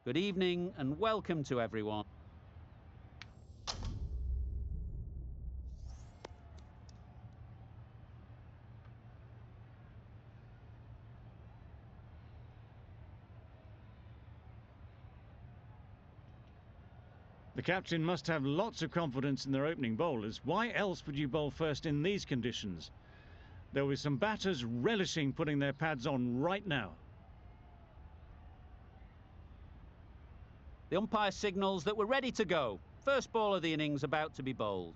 Good evening and welcome to everyone. The captain must have lots of confidence in their opening bowlers. Why else would you bowl first in these conditions? There will be some batters relishing putting their pads on right now. The umpire signals that we're ready to go. First ball of the innings about to be bowled.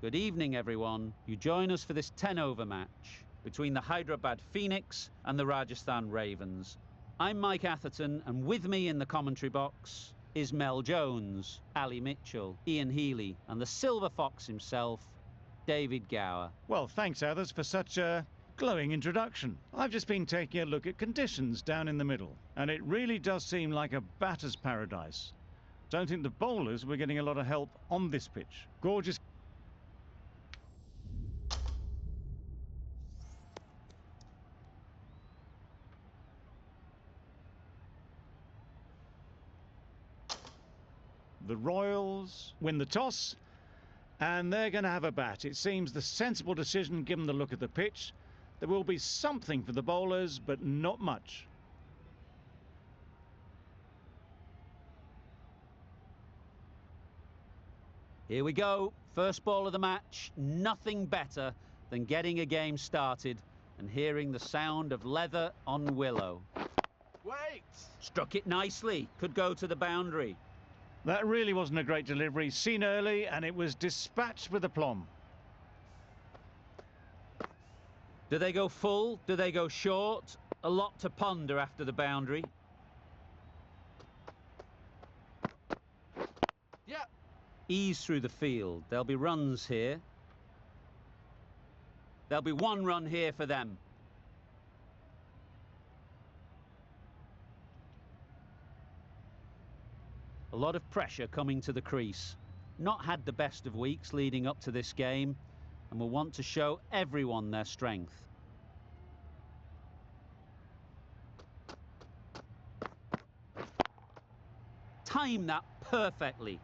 Good evening, everyone. You join us for this 10-over match between the Hyderabad Phoenix and the Rajasthan Ravens. I'm Mike Atherton, and with me in the commentary box is Mel Jones, Ali Mitchell, Ian Healy, and the Silver Fox himself, David Gower. Well, thanks, Athers, for such a glowing introduction. I've just been taking a look at conditions down in the middle, and it really does seem like a batter's paradise. Don't think the bowlers were getting a lot of help on this pitch. Gorgeous. The Royals win the toss, and they're going to have a bat. It seems the sensible decision given the look of the pitch. There will be something for the bowlers, but not much. Here we go. First ball of the match. Nothing better than getting a game started and hearing the sound of leather on willow. Wait! Struck it nicely. Could go to the boundary. That really wasn't a great delivery. Seen early, and it was dispatched with aplomb. Do they go full? Do they go short? A lot to ponder after the boundary. Yeah. Ease through the field. There'll be runs here. There'll be one run here for them. A lot of pressure coming to the crease. Not had the best of weeks leading up to this game. and will want to show everyone their strength. Time that perfectly.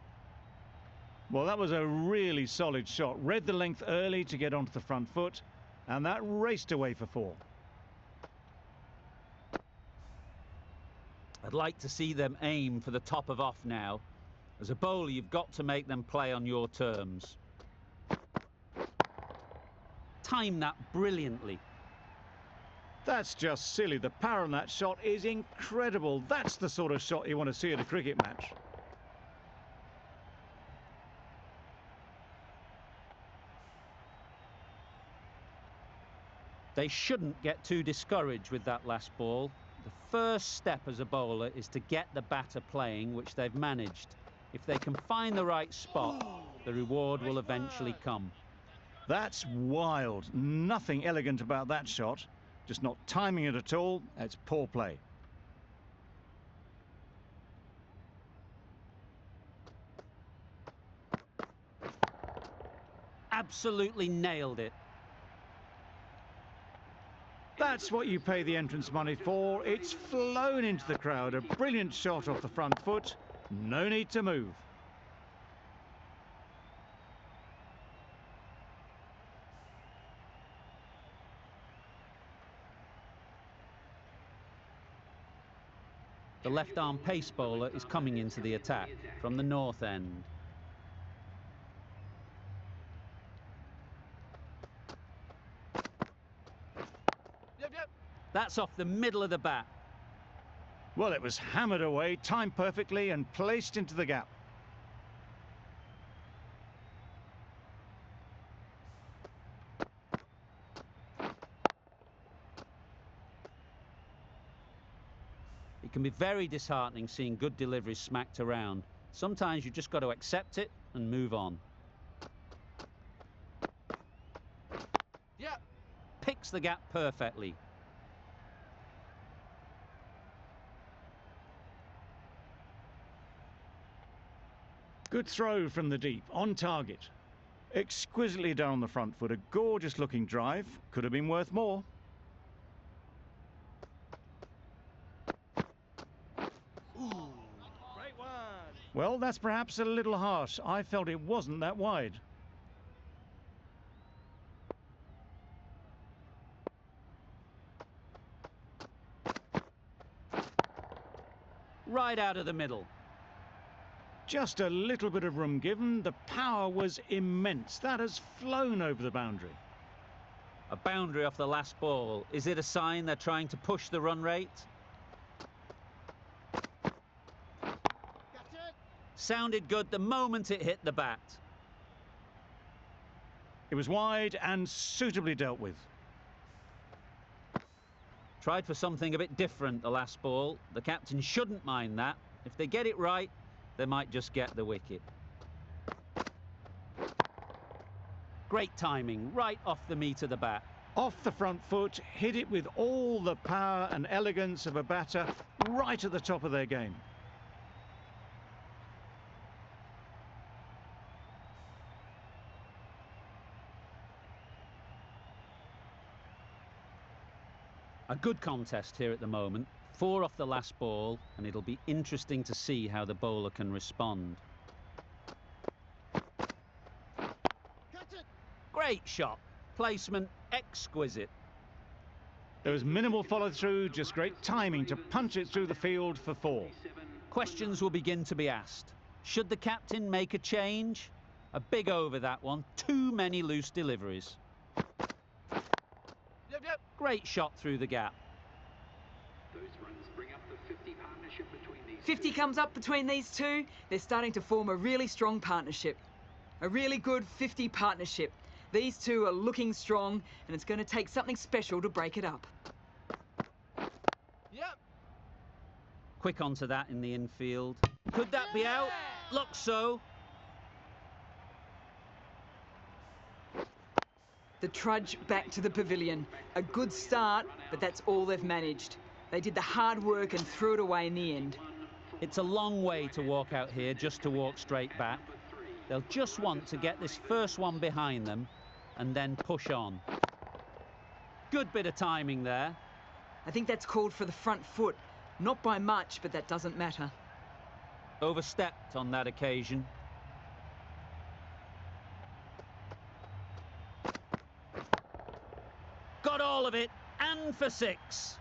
Well, that was a really solid shot. Read the length early to get onto the front foot, and that raced away for 4. I'd like to see them aim for the top of off now. As a bowler, you've got to make them play on your terms. Time that brilliantly. That's just silly. The power on that shot is incredible. That's the sort of shot you want to see at a cricket match. They shouldn't get too discouraged with that last ball. The first step as a bowler is to get the batter playing, which they've managed. If they can find the right spot, the reward will eventually come. That's wild. Nothing elegant about that shot. Just not timing it at all. It's poor play. Absolutely nailed it. That's what you pay the entrance money for. It's flown into the crowd. A brilliant shot off the front foot. No need to move. The left-arm pace bowler is coming into the attack from the north end. That's off the middle of the bat. Well, it was hammered away, timed perfectly and placed into the gap. It can be very disheartening seeing good deliveries smacked around. Sometimes you just got to accept it and move on. Yeah. Picks the gap perfectly. Good throw from the deep, on target. Exquisitely done on the front foot, a gorgeous looking drive. Could have been worth more. Ooh, great one. Well, that's perhaps a little harsh. I felt it wasn't that wide. Right out of the middle. Just a little bit of room given. The power was immense. That has flown over the boundary. A boundary off the last ball. Is it a sign they're trying to push the run rate? Sounded good the moment it hit the bat. It was wide and suitably dealt with. Tried for something a bit different the last ball. The captain shouldn't mind that. If they get it right, they might just get the wicket. Great timing, right off the meat of the bat. Off the front foot, hit it with all the power and elegance of a batter, right at the top of their game. A good contest here at the moment. 4 off the last ball, and it'll be interesting to see how the bowler can respond. Great shot. Placement exquisite. There was minimal follow-through, just great timing to punch it through the field for 4. Questions will begin to be asked. Should the captain make a change? A big over that one. Too many loose deliveries. Great shot through the gap. 50 comes up between these two. They're starting to form a really strong partnership. A really good 50 partnership. These two are looking strong, and it's going to take something special to break it up. Yep. Quick onto that in the infield. Could that be out? Looks so. The trudge back to the pavilion. A good start, but that's all they've managed. They did the hard work and threw it away in the end. It's a long way to walk out here just to walk straight back. They'll just want to get this first one behind them and then push on. Good bit of timing there. I think that's called for the front foot. Not by much, but that doesn't matter. Overstepped on that occasion. Got all of it, and for 6.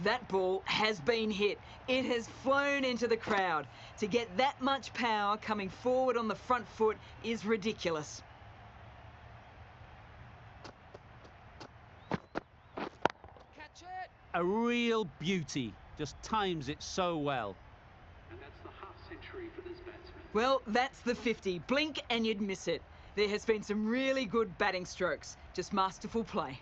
That ball has been hit. It has flown into the crowd. To get that much power coming forward on the front foot is ridiculous. Catch it! A real beauty. Just times it so well. And that's the half century for this batsman. Well, that's the 50. Blink and you'd miss it. There has been some really good batting strokes. Just masterful play.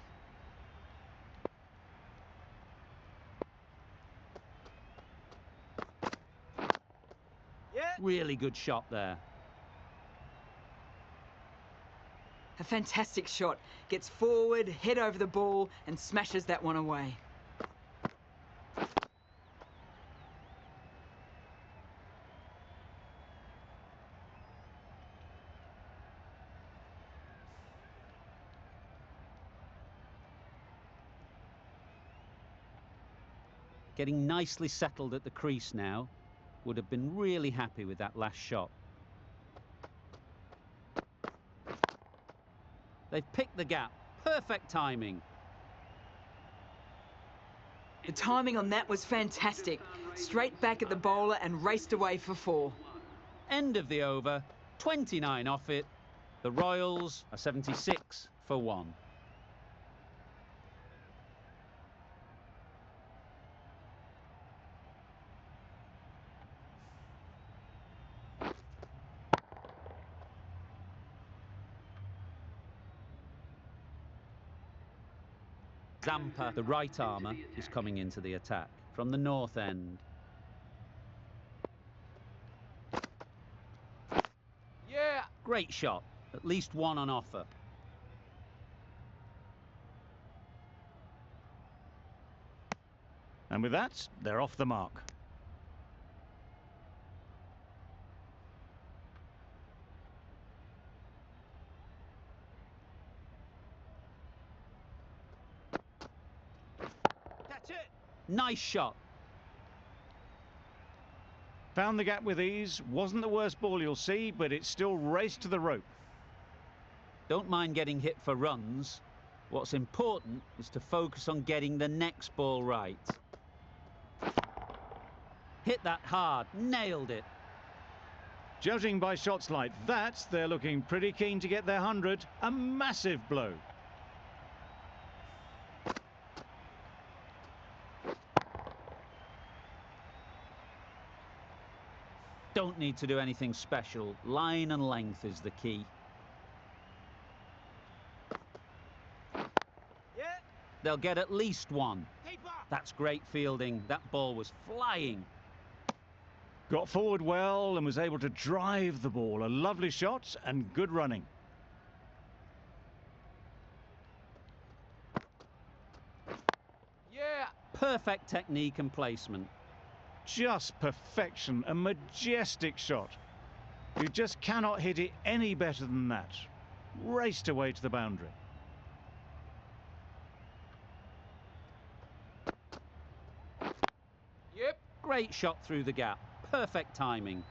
Really good shot there. A fantastic shot. Gets forward, head over the ball, and smashes that one away. Getting nicely settled at the crease now. Would have been really happy with that last shot. They've picked the gap. Perfect timing. The timing on that was fantastic. Straight back at the bowler and raced away for 4. End of the over. 29 off it. The Royals are 76 for 1. Zampa, the right armour, is coming into the attack from the north end. Yeah! Great shot. At least 1 on offer. And with that, they're off the mark. Catch it! Nice shot. Found the gap with ease. Wasn't the worst ball you'll see, but it still raced to the rope. Don't mind getting hit for runs. What's important is to focus on getting the next ball right. Hit that hard. Nailed it. Judging by shots like that, they're looking pretty keen to get their 100. A massive blow. Don't need to do anything special. Line and length is the key. Yeah! They'll get at least 1. Keeper! That's great fielding. That ball was flying. Got forward well and was able to drive the ball. A lovely shot and good running. Yeah! Perfect technique and placement. Just perfection. A majestic shot. You just cannot hit it any better than that. Raced away to the boundary. Yep! Great shot through the gap. Perfect timing.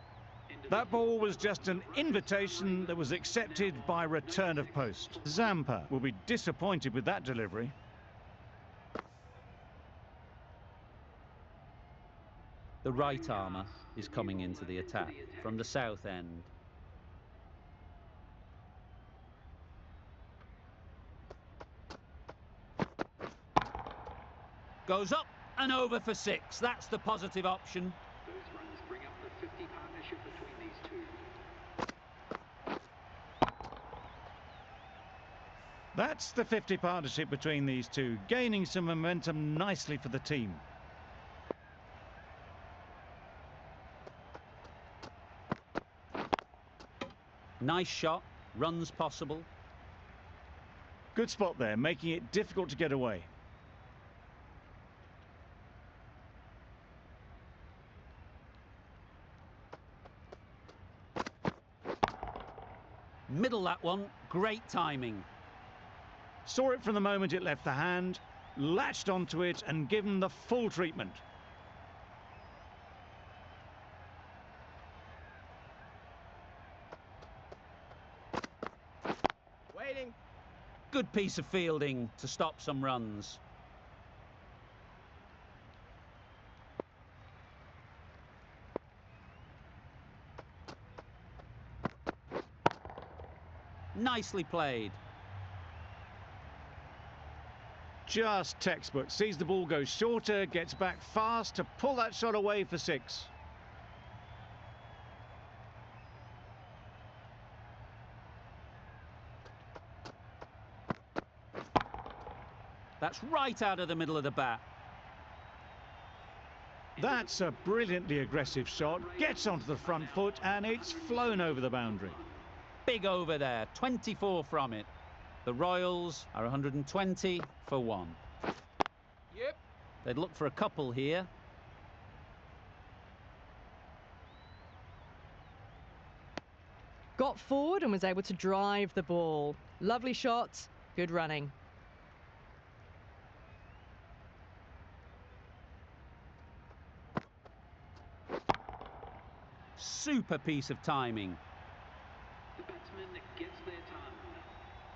That ball was just an invitation that was accepted by return of post. Zampa will be disappointed with that delivery. The right armour is coming into the attack from the south end. Goes up and over for 6. That's the positive option. Those runs bring up the 50 partnership between these two. That's the 50 partnership between these two, gaining some momentum nicely for the team. Nice shot. Runs possible. Good spot there, making it difficult to get away. Middle that one. Great timing. Saw it from the moment it left the hand, latched onto it and given the full treatment. Waiting. Good piece of fielding to stop some runs. Nicely played. Just textbook. Sees the ball go shorter, gets back fast to pull that shot away for 6. That's right out of the middle of the bat. That's a brilliantly aggressive shot. Gets onto the front foot and it's flown over the boundary. Big over there. 24 from it. The Royals are 120 for 1. Yep. They'd look for a couple here. Got forward and was able to drive the ball. Lovely shot, good running. Super piece of timing. The batsman gets their time.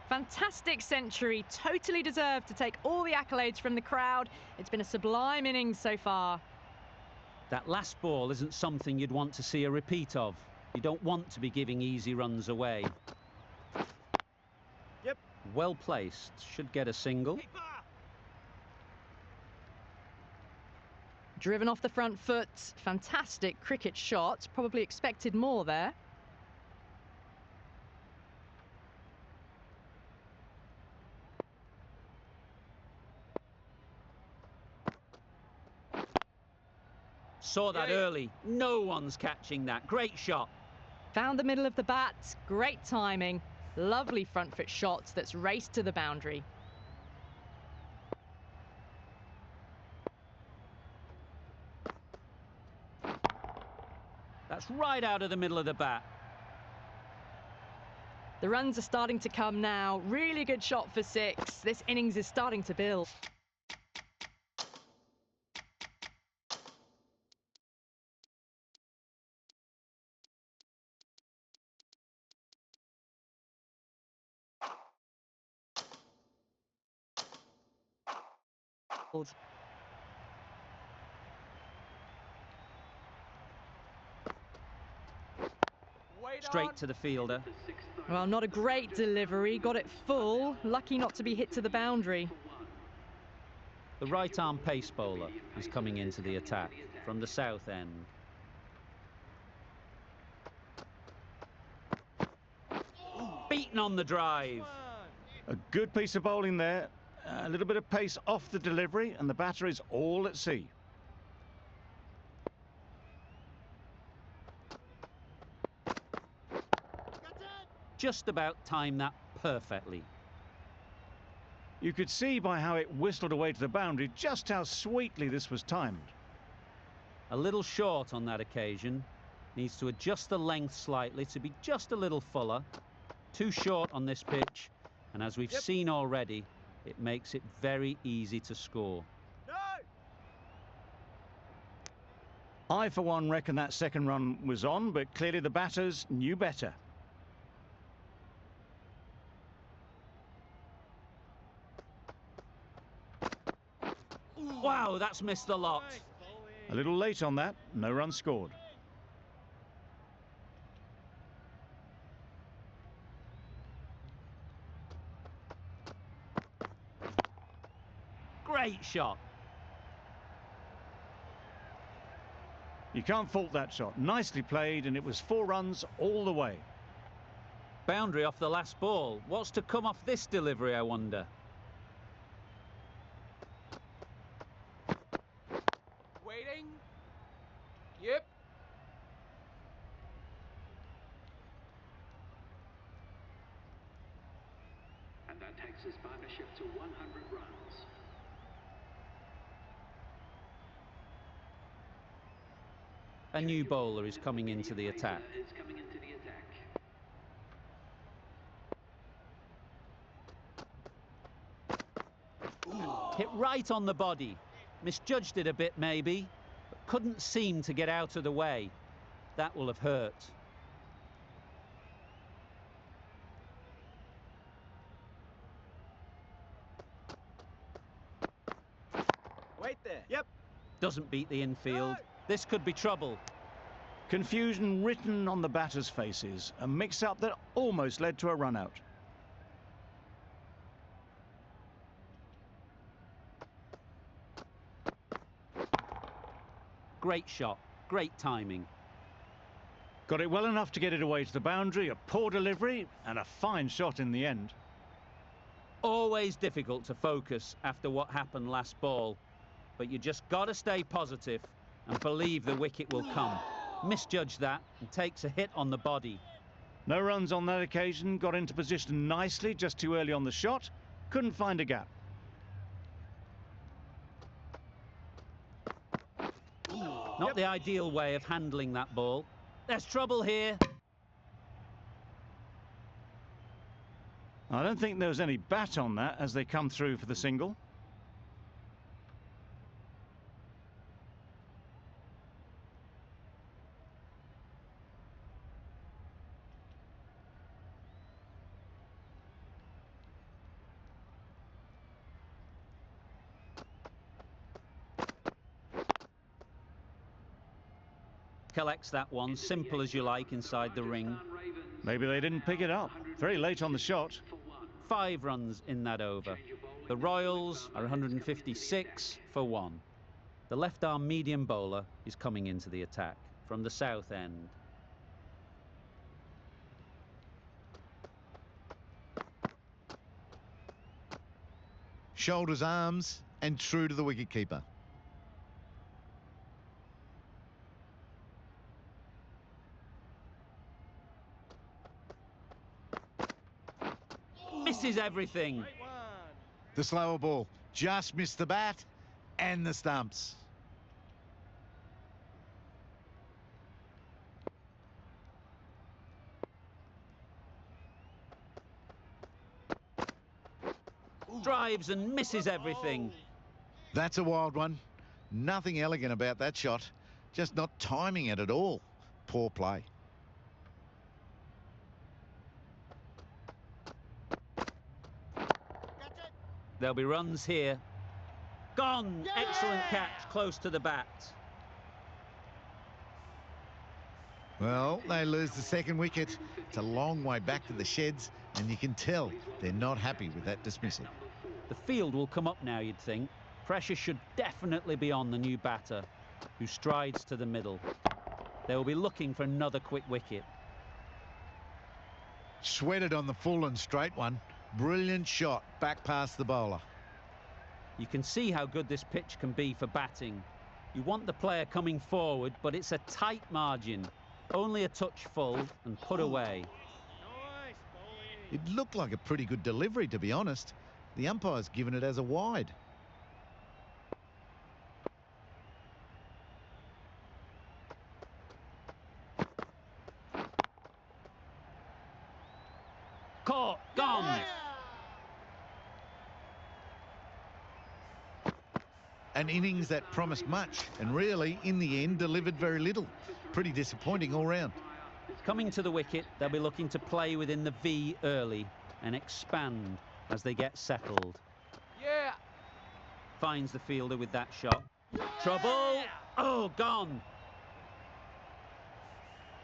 Fantastic century, totally deserved to take all the accolades from the crowd. It's been a sublime innings so far. That last ball isn't something you'd want to see a repeat of. You don't want to be giving easy runs away. Yep. Well placed. Should get a single. Keeper. Driven off the front foot, fantastic cricket shot. Probably expected more there. Saw that early. No one's catching that. Great shot. Found the middle of the bat, great timing. Lovely front foot shot that's raced to the boundary. That's right out of the middle of the bat. The runs are starting to come now. Really good shot for 6. This innings is starting to build. Wait Straight on. to the fielder. Well, not a great delivery. Got it full. Lucky not to be hit to the boundary. The right arm pace bowler is coming into the attack from the south end. Beaten on the drive. A good piece of bowling there. A little bit of pace off the delivery and the batter is all at sea. Just about timed that perfectly. You could see by how it whistled away to the boundary just how sweetly this was timed. A little short on that occasion. Needs to adjust the length slightly to be just a little fuller. Too short on this pitch, and as we've seen already, it makes it very easy to score. No. I, for one, reckon that second run was on, but clearly the batters knew better. Wow, that's missed the lot. A little late on that, no run scored. Great shot. You can't fault that shot. Nicely played, and it was 4 runs all the way. Boundary off the last ball. What's to come off this delivery, I wonder? Waiting. Yep. And that takes his partnership to 100 runs. A new bowler is coming into the attack. Is coming into the attack. Hit right on the body. Misjudged it a bit maybe, but couldn't seem to get out of the way. That will have hurt. Wait there. Yep. Doesn't beat the infield. This could be trouble. Confusion written on the batters' faces, a mix-up that almost led to a run-out. Great shot, great timing. Got it well enough to get it away to the boundary, a poor delivery, and a fine shot in the end. Always difficult to focus after what happened last ball, but you just got to stay positive and believe the wicket will come. Misjudged that and takes a hit on the body. No runs on that occasion, got into position nicely, just too early on the shot, couldn't find a gap. Not the ideal way of handling that ball. There's trouble here. I don't think there was any bat on that as they come through for the single. Collects that one, simple as you like, inside the ring. Maybe they didn't pick it up. Very late on the shot. 5 runs in that over. The Royals are 156 for 1. The left-arm medium bowler is coming into the attack from the south end. Shoulders, arms, and true to the wicketkeeper. Misses everything. The slower ball just missed the bat and the stumps. Drives and misses everything. That's a wild one. Nothing elegant about that shot. Just not timing it at all. Poor play. There'll be runs here. Gone! Yeah! Excellent catch, close to the bat. Well, they lose the second wicket. It's a long way back to the sheds, and you can tell they're not happy with that dismissal. The field will come up now, you'd think. Pressure should definitely be on the new batter, who strides to the middle. They will be looking for another quick wicket. Sweated on the full and straight one. Brilliant shot back past the bowler. You can see how good this pitch can be for batting. You want the player coming forward, but it's a tight margin. Only a touch full and put away. It looked like a pretty good delivery, to be honest. The umpire's given it as a wide. Caught, gone. An innings that promised much and really, in the end, delivered very little. Pretty disappointing all round. Coming to the wicket, they'll be looking to play within the V early and expand as they get settled. Yeah. Finds the fielder with that shot. Trouble! Oh, gone!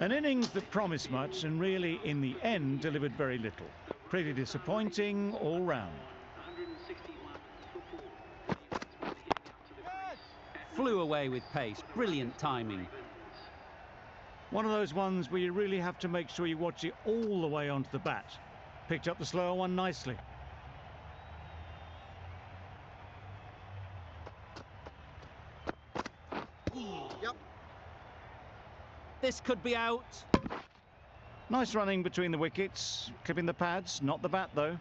An innings that promised much and really, in the end, delivered very little. Pretty disappointing all round. Flew away with pace. Brilliant timing. One of those ones where you really have to make sure you watch it all the way onto the bat. Picked up the slower one nicely. Yep. This could be out. Nice running between the wickets, clipping the pads, not the bat though.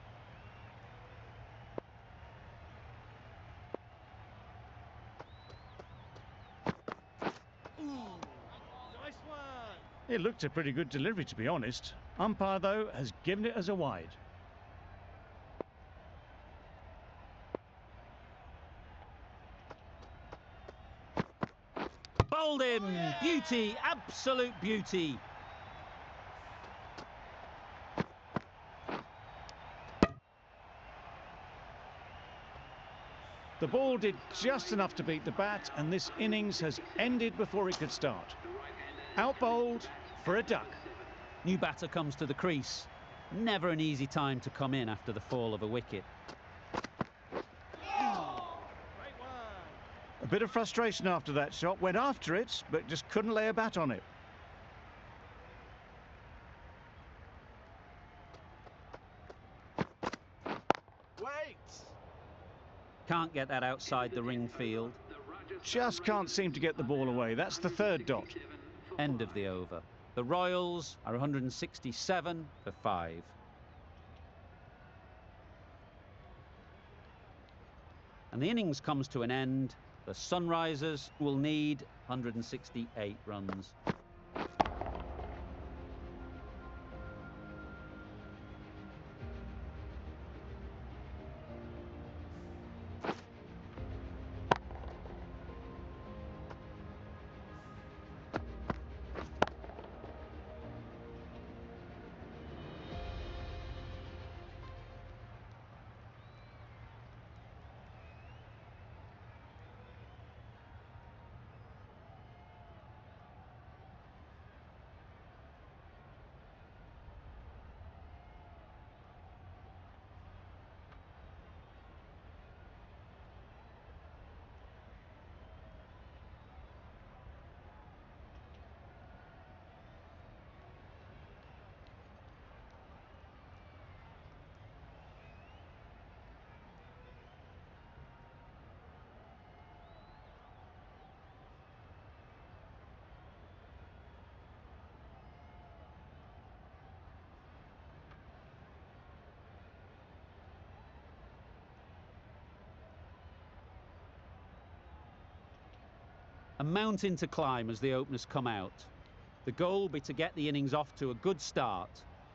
It looked a pretty good delivery, to be honest. Umpire, though, has given it as a wide. Bowled him! Beauty, absolute beauty. The ball did just enough to beat the bat, and this innings has ended before it could start. Out-bowled for a duck. New batter comes to the crease. Never an easy time to come in after the fall of a wicket. A bit of frustration after that shot. Went after it, but just couldn't lay a bat on it. Wait! Can't get that outside the ring field. Just can't seem to get the ball away. That's the third dot. End of the over. The Royals are 167 for 5. And the innings comes to an end. The Sunrisers will need 168 runs. A mountain to climb as the openers come out. The goal will be to get the innings off to a good start,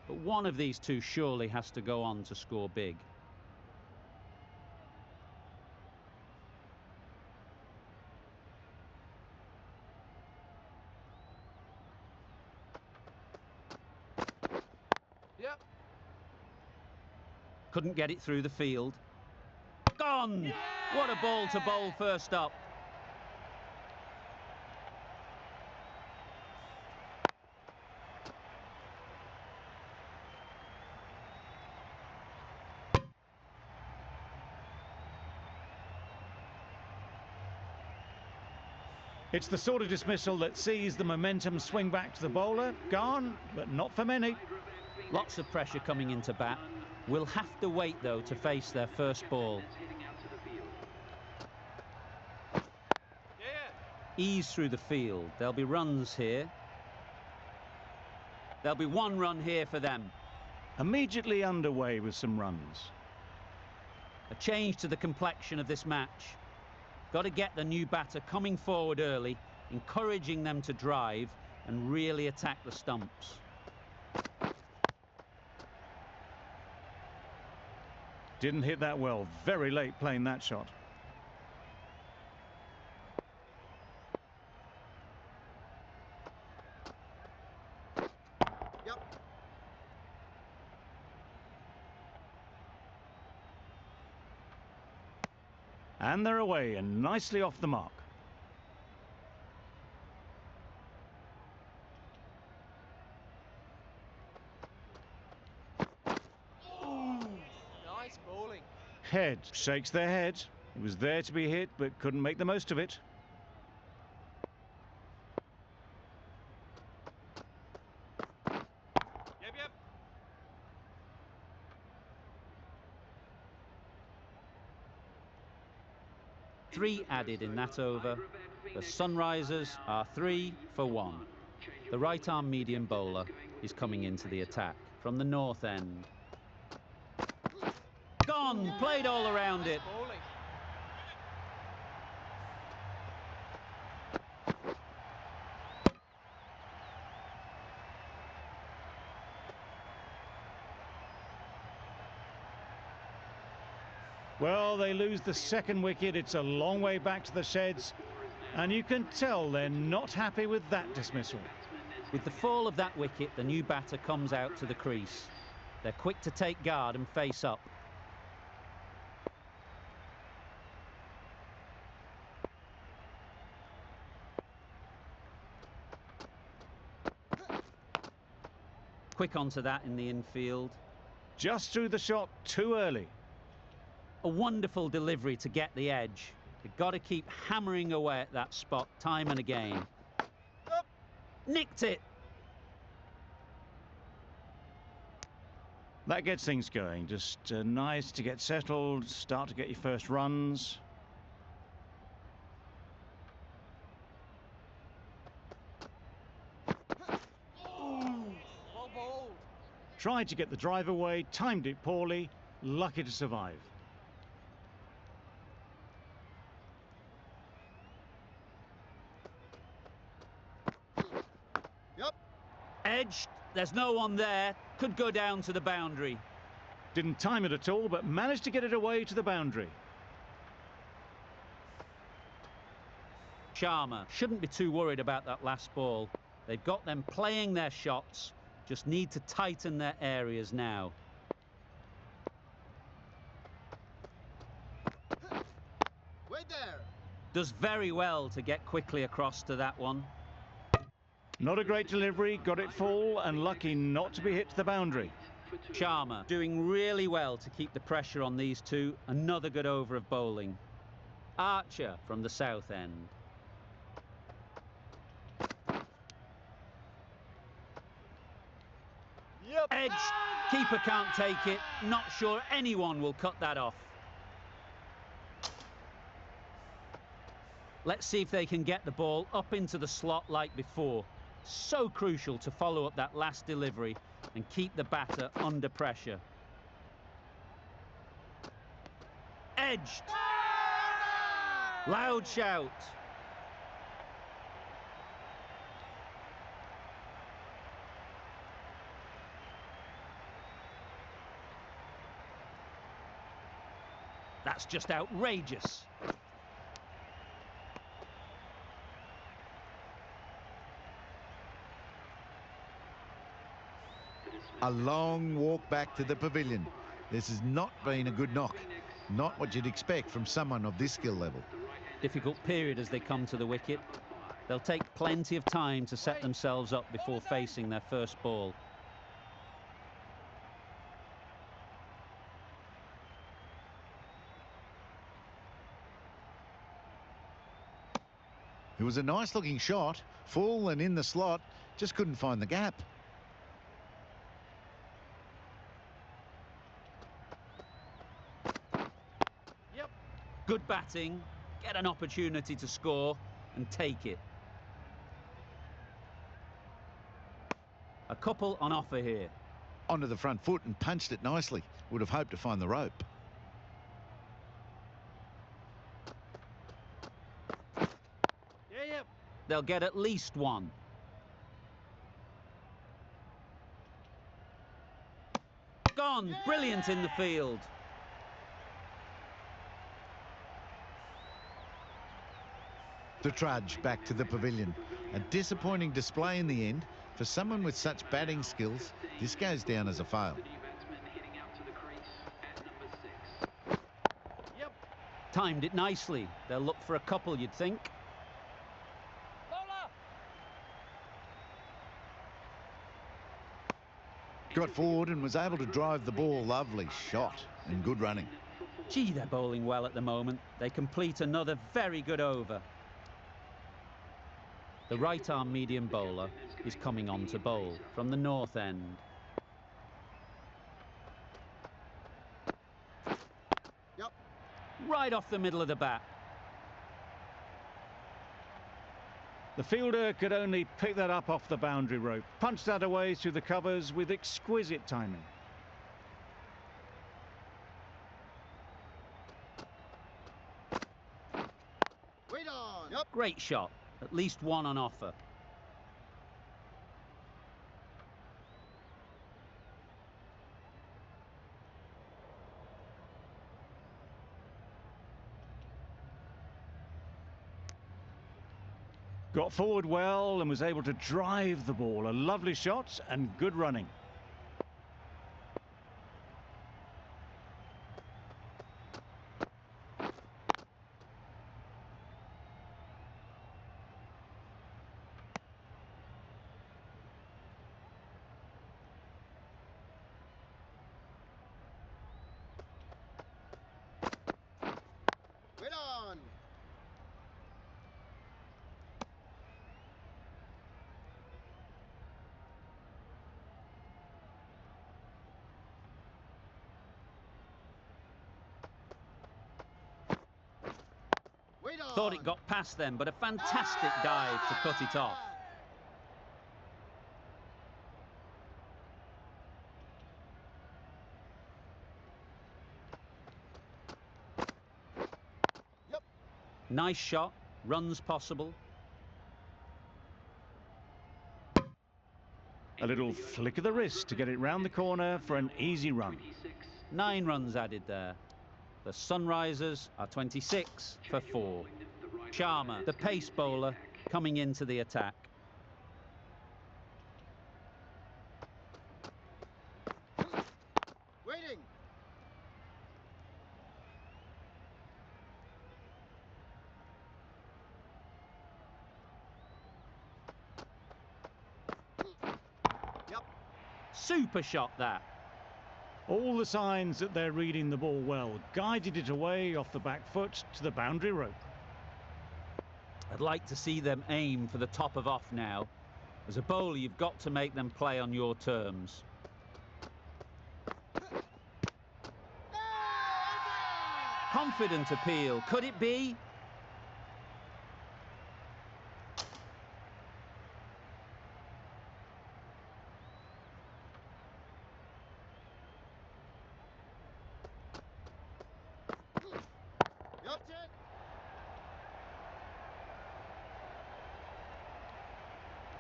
but one of these two surely has to go on to score big. Yep. Couldn't get it through the field. Gone! What a ball to bowl first up. It's the sort of dismissal that sees the momentum swing back to the bowler. Gone, but not for many. Lots of pressure coming into bat. Will have to wait, though, to face their first ball. Ease through the field. There'll be runs here. There'll be one run here for them. Immediately underway with some runs. A change to the complexion of this match. Got to get the new batter coming forward early, encouraging them to drive and really attack the stumps. Didn't hit that well. Very late playing that shot. Yep. And they're away and nicely off the mark. Nice bowling. Head shakes their head. It was there to be hit, but couldn't make the most of it. Yep. 3 added in that over. The Sunrisers are 3 for 1. The right-arm medium bowler is coming into the attack from the north end. Gone! Played all around it. Bowling. Well, they lose the second wicket. It's a long way back to the sheds. And you can tell they're not happy with that dismissal. With the fall of that wicket, the new batter comes out to the crease. They're quick to take guard and face up. Quick onto that in the infield. Just threw the shot too early. A wonderful delivery to get the edge. You've got to keep hammering away at that spot time and again. Nicked it. That gets things going. Just nice to get settled, start to get your first runs. Well bowled. Tried to get the drive away, timed it poorly, lucky to survive. Yep. Edged. There's no one there. Could go down to the boundary. Didn't time it at all, but managed to get it away to the boundary. Sharma shouldn't be too worried about that last ball. They've got them playing their shots. Just need to tighten their areas now. Wait there. Does very well to get quickly across to that one. Not a great delivery, got it full and lucky not to be hit to the boundary. Sharma doing really well to keep the pressure on these two. Another good over of bowling. Archer from the south end. Yep. Edged. Keeper can't take it. Not sure anyone will cut that off. Let's see if they can get the ball up into the slot like before. So crucial to follow up that last delivery and keep the batter under pressure. Edged. Loud shout. That's just outrageous. A long walk back to the pavilion. This has not been a good knock. Not what you'd expect from someone of this skill level. Difficult period as they come to the wicket. They'll take plenty of time to set themselves up before facing their first ball. It was a nice looking shot, full and in the slot, just couldn't find the gap. Yep. Good batting, get an opportunity to score and take it. A couple on offer here. Onto the front foot and punched it nicely. Would have hoped to find the rope. Yeah. They'll get at least one. Gone, brilliant in the field. The trudge back to the pavilion. A disappointing display in the end. For someone with such batting skills, this goes down as a fail. Yep. Timed it nicely. They'll look for a couple, you'd think. Bowler. Got forward and was able to drive the ball. Lovely shot and good running. Gee, they're bowling well at the moment. They complete another very good over. The right-arm medium bowler is coming on to bowl from the north end. Yep. Right off the middle of the bat. The fielder could only pick that up off the boundary rope. Punched that away through the covers with exquisite timing. Wait on. Yep. Great shot. At least one on offer. Got forward well and was able to drive the ball. A lovely shot and good running. Wait on. Wait on. Thought it got past them, but a fantastic dive to cut it off. Yep. Nice shot, runs possible. A little flick of the wrist to get it round the corner for an easy run. 9 runs added there. The Sunrisers are 26 for 4. Sharma, the pace bowler, coming into the attack. Waiting. Yep. Super shot that. All the signs that they're reading the ball well. Guided it away off the back foot to the boundary rope. I'd like to see them aim for the top of off now. As a bowler, you've got to make them play on your terms. Confident appeal. Could it be? Yep.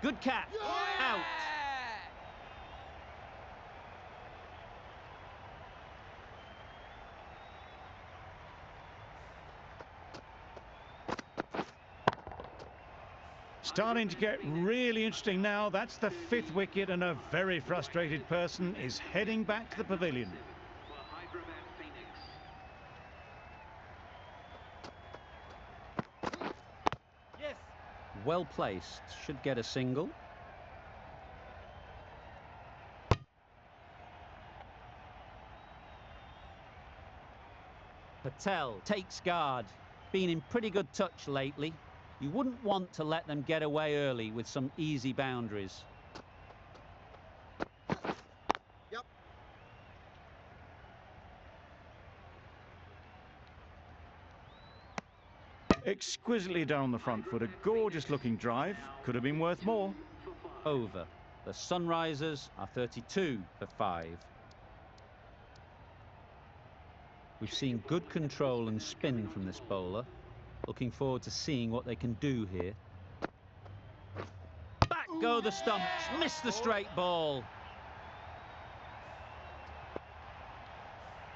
Good catch. Out. Starting to get really interesting now. That's the 5th wicket and a very frustrated person is heading back to the pavilion. For Hyderabad Phoenix. Yes. Well placed. Should get a single. Patel takes guard. Been in pretty good touch lately. You wouldn't want to let them get away early with some easy boundaries. Yep. Exquisitely done on the front foot. A gorgeous looking drive. Could have been worth more. Over. The Sunrisers are 32 for 5. We've seen good control and spin from this bowler. Looking forward to seeing what they can do here. Back go the stumps. Missed the straight ball.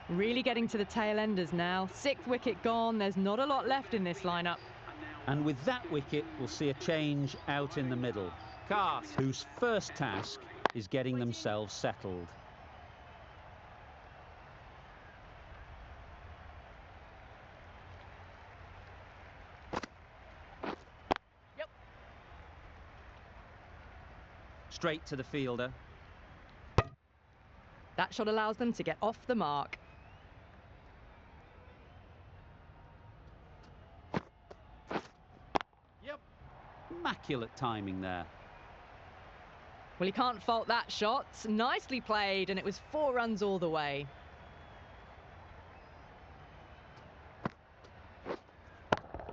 Really getting to the tail enders now. 6th wicket gone. There's not a lot left in this lineup. And with that wicket, we'll see a change out in the middle. Cast, whose first task is getting themselves settled. Yep. Straight to the fielder. That shot allows them to get off the mark. Yep. Immaculate timing there. Well, you can't fault that shot. Nicely played, and it was 4 runs all the way.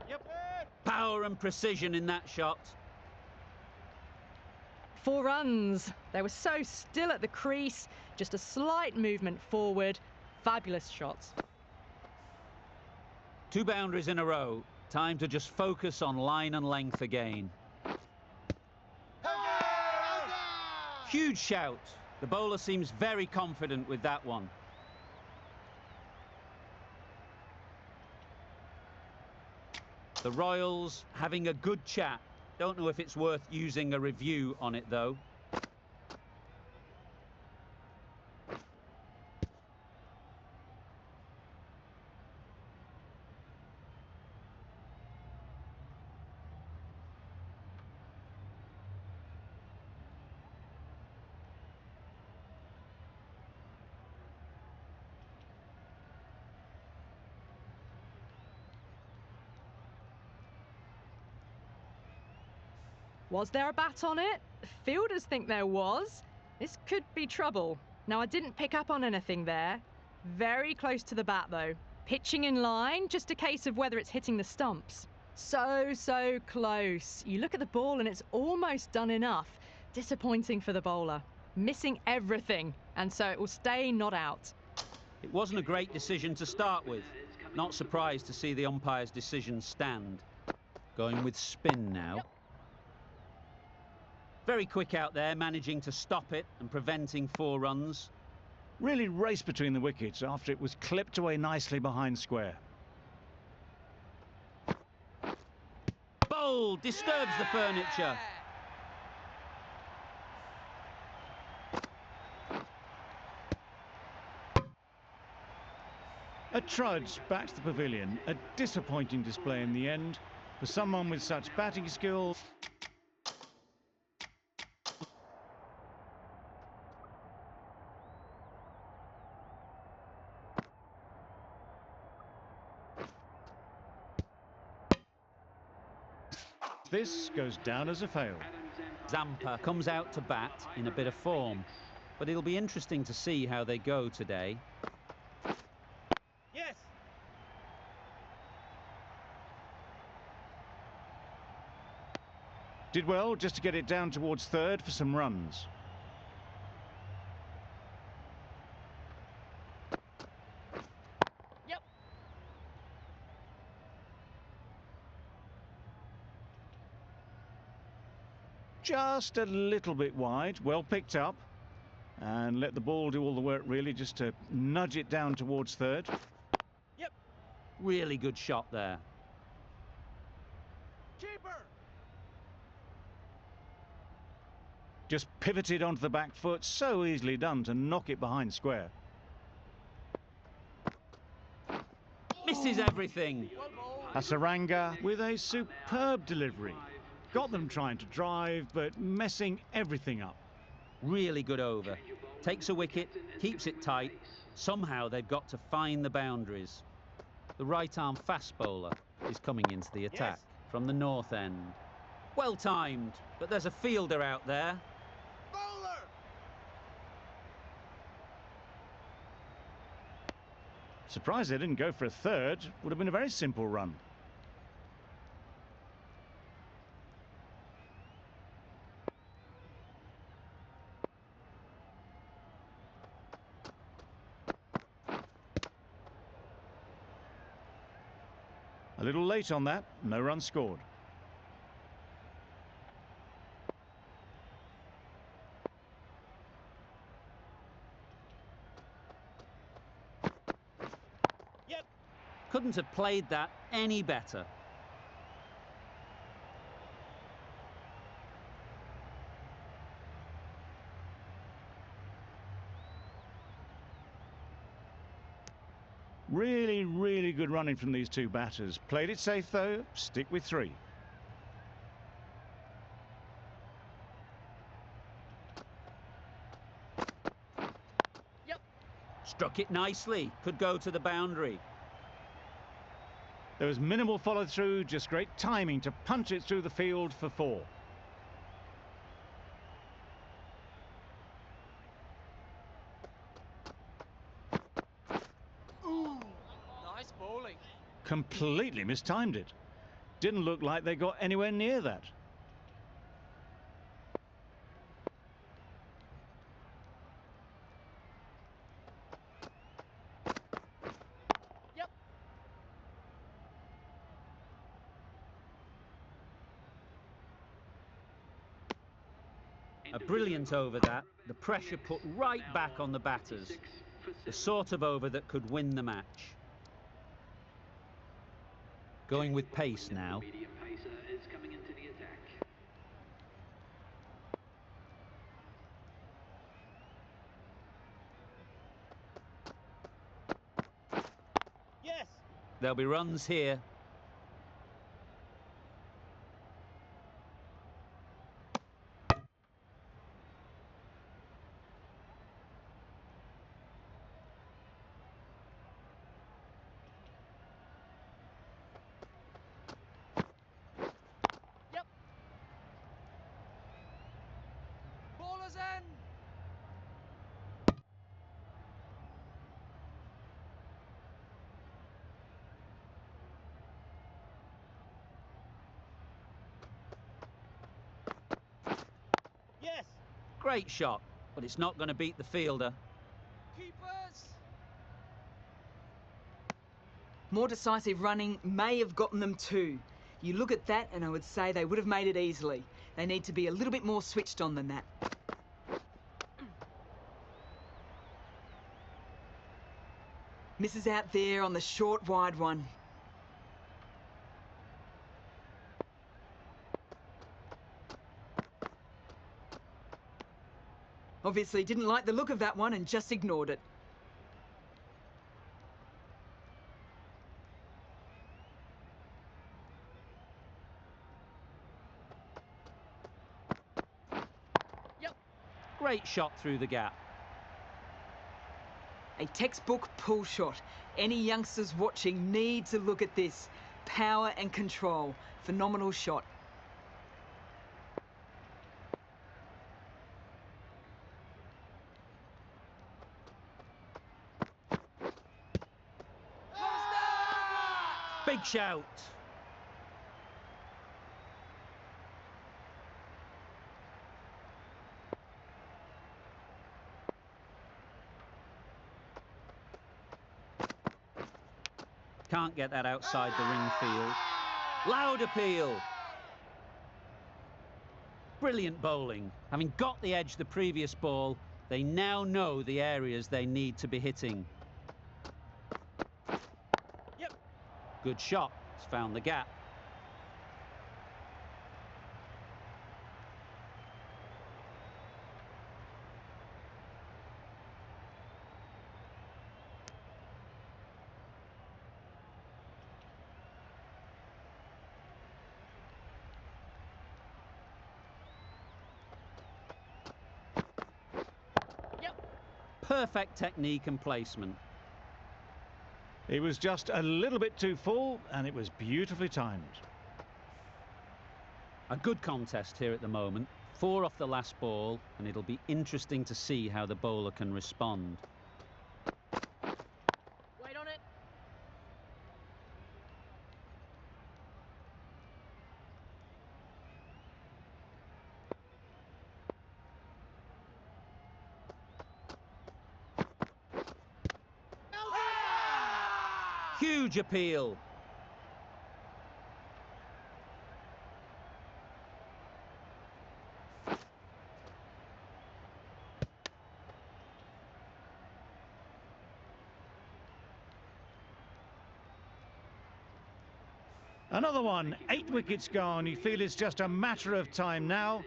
Yep. Power and precision in that shot. 4 runs. They were so still at the crease. Just a slight movement forward. Fabulous shots. 2 boundaries in a row. Time to just focus on line and length again. Huge shout. The bowler seems very confident with that one. The Royals having a good chat. Don't know if it's worth using a review on it, though. Was there a bat on it? Fielders think there was. This could be trouble. Now, I didn't pick up on anything there. Very close to the bat, though. Pitching in line, just a case of whether it's hitting the stumps. So close. You look at the ball and it's almost done enough. Disappointing for the bowler. Missing everything, and so it will stay not out. It wasn't a great decision to start with. Not surprised to see the umpire's decision stand. Going with spin now. Very quick out there, managing to stop it and preventing 4 runs. Really raced between the wickets after it was clipped away nicely behind square. Bold, disturbs the furniture. A trudge back to the pavilion. A disappointing display in the end for someone with such batting skill. This goes down as a fail. Zampa comes out to bat in a bit of form, but it'll be interesting to see how they go today. Yes. Did well just to get it down towards third for some runs. Yep. Just a little bit wide, well picked up. And let the ball do all the work really, just to nudge it down towards third. Yep. Really good shot there. Keeper. Just pivoted onto the back foot, so easily done to knock it behind square. Misses everything. A Saranga with a superb delivery. Got them trying to drive, but messing everything up. Really good over. Takes a wicket, keeps it tight. Somehow they've got to find the boundaries. The right-arm fast bowler is coming into the attack from the north end. Well timed, but there's a fielder out there. Bowler. Surprised they didn't go for a third. Would have been a very simple run. A little late on that, no run scored. Yep. Couldn't have played that any better. Really good running from these two batters. Played it safe though, stick with 3. Yep. Struck it nicely. Could go to the boundary. There was minimal follow through, just great timing to punch it through the field for 4. Nice bowling. Completely mistimed it. Didn't look like they got anywhere near that. Yep. A brilliant over that. The pressure put right back on the batters. The sort of over that could win the match. Going with pace now. Medium pacer is coming into the attack. There'll be runs here. Yep. Ballers in. Yes. Great shot, but it's not going to beat the fielder. Keepers. More decisive running may have gotten them too. You look at that and I would say they would have made it easily. They need to be a little bit more switched on than that. Misses out there on the short wide one. Obviously didn't like the look of that one and just ignored it. Yep. Great shot through the gap. A textbook pull shot. Any youngsters watching need to look at this. Power and control. Phenomenal shot. Big shout. Can't get that outside the ring field. Loud appeal. Brilliant bowling. Having got the edge the previous ball, they now know the areas they need to be hitting. Yep. Good shot. It's found the gap. Perfect technique and placement. He was just a little bit too full, and it was beautifully timed. A good contest here at the moment. 4 off the last ball, and it'll be interesting to see how the bowler can respond. Wait on it. Huge appeal. Another one, 8 wickets gone. You feel it's just a matter of time now.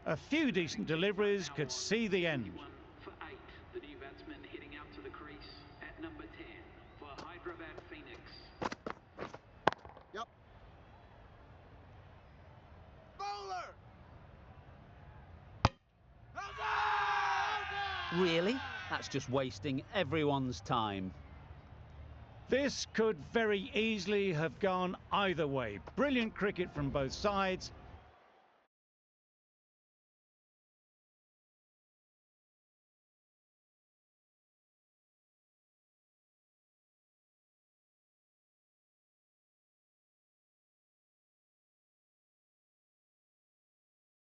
A few decent deliveries could see the end. For 8, the new batsman heading out to the crease at number 10 for Hyderabad Phoenix. Yep. Bowler. Really? That's just wasting everyone's time. This could very easily have gone either way. Brilliant cricket from both sides,